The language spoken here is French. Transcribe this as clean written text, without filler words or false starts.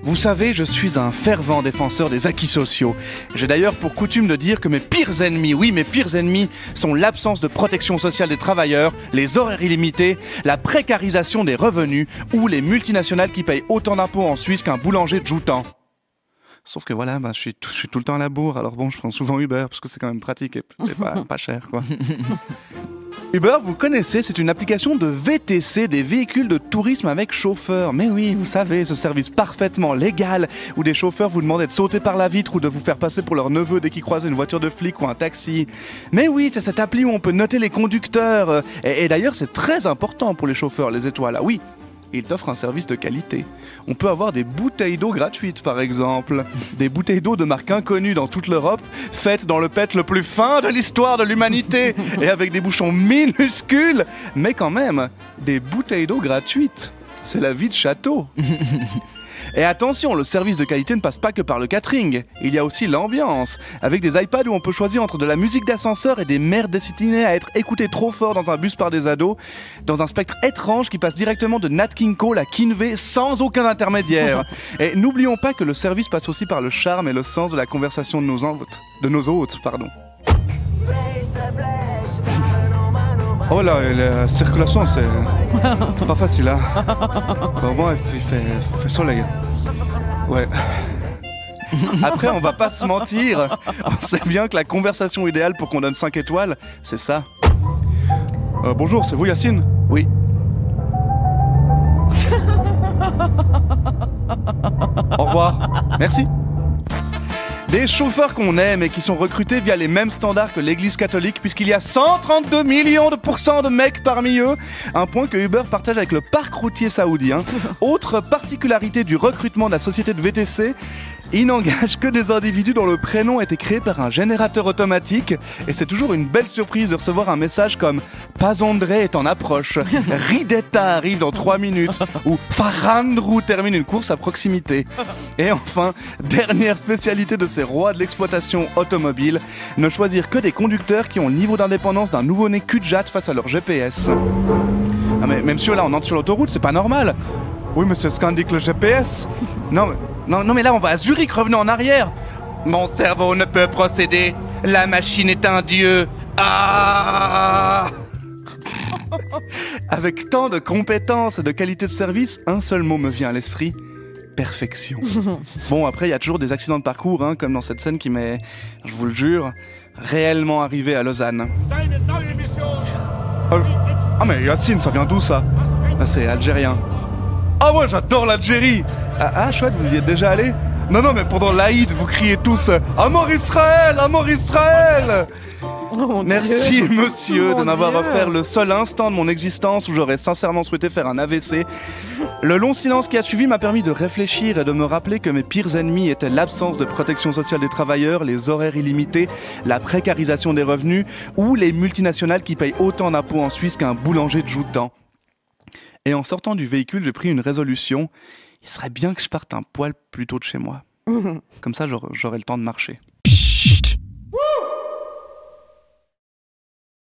Vous savez, je suis un fervent défenseur des acquis sociaux. J'ai d'ailleurs pour coutume de dire que mes pires ennemis, oui, mes pires ennemis, sont l'absence de protection sociale des travailleurs, les horaires illimités, la précarisation des revenus ou les multinationales qui payent autant d'impôts en Suisse qu'un boulanger de Joutan. Sauf que voilà, je suis tout le temps à la bourre, alors bon, je prends souvent Uber parce que c'est quand même pratique et pas cher, quoi. Uber, vous connaissez, c'est une application de VTC, des véhicules de tourisme avec chauffeur. Mais oui, vous savez, ce service parfaitement légal où des chauffeurs vous demandent de sauter par la vitre ou de vous faire passer pour leur neveu dès qu'ils croisent une voiture de flic ou un taxi. Mais oui, c'est cette appli où on peut noter les conducteurs. Et d'ailleurs, c'est très important pour les chauffeurs, les étoiles. Ah oui, il t'offre un service de qualité. On peut avoir des bouteilles d'eau gratuites, par exemple. Des bouteilles d'eau de marque inconnue dans toute l'Europe, faites dans le pet le plus fin de l'histoire de l'humanité, et avec des bouchons minuscules, mais quand même, des bouteilles d'eau gratuites. C'est la vie de château. Et attention, le service de qualité ne passe pas que par le catering. Il y a aussi l'ambiance, avec des iPads où on peut choisir entre de la musique d'ascenseur et des mères destinées à être écoutées trop fort dans un bus par des ados, dans un spectre étrange qui passe directement de Nat King Cole à Kinvey sans aucun intermédiaire. Et n'oublions pas que le service passe aussi par le charme et le sens de la conversation de nos hôtes. Oh là, la circulation, c'est pas facile, hein. Au moins, il fait soleil. Ouais. Après, on va pas se mentir. On sait bien que la conversation idéale pour qu'on donne 5 étoiles, c'est ça. Bonjour, c'est vous Yacine? Oui. Au revoir. Merci. Des chauffeurs qu'on aime et qui sont recrutés via les mêmes standards que l'église catholique, puisqu'il y a 132 millions de mecs parmi eux, un point que Uber partage avec le parc routier saoudien. Autre particularité du recrutement de la société de VTC, il n'engage que des individus dont le prénom a été créé par un générateur automatique, et c'est toujours une belle surprise de recevoir un message comme « Pazandré est en approche »,« Ridetta arrive dans 3 minutes » ou « Farandrou termine une course à proximité ». Et enfin, dernière spécialité de ces rois de l'exploitation automobile, ne choisir que des conducteurs qui ont le niveau d'indépendance d'un nouveau-né cul-de-jatte face à leur GPS. Ah mais même si là on entre sur l'autoroute, c'est pas normal. Oui mais c'est ce qu'indique le GPS. Non mais là on va à Zurich, revenez en arrière. Mon cerveau ne peut procéder. La machine est un dieu. Ah. Avec tant de compétences et de qualité de service, un seul mot me vient à l'esprit. Perfection. Bon, après, il y a toujours des accidents de parcours, hein, comme dans cette scène qui m'est, je vous le jure, réellement arrivé à Lausanne. Ah mais Yacine, ça vient d'où ça? Ah, c'est algérien. Ah ouais, j'adore l'Algérie. Ah chouette, vous y êtes déjà allé? Non mais pendant l'Aïd, vous criez tous « À mort Israël! À mort Israël !» Oh, Merci monsieur de m'avoir offert le seul instant de mon existence où j'aurais sincèrement souhaité faire un AVC. Le long silence qui a suivi m'a permis de réfléchir et de me rappeler que mes pires ennemis étaient l'absence de protection sociale des travailleurs, les horaires illimités, la précarisation des revenus ou les multinationales qui payent autant d'impôts en Suisse qu'un boulanger de Joutan. Et en sortant du véhicule, j'ai pris une résolution. Il serait bien que je parte un poil plus tôt de chez moi. Comme ça, j'aurai le temps de marcher.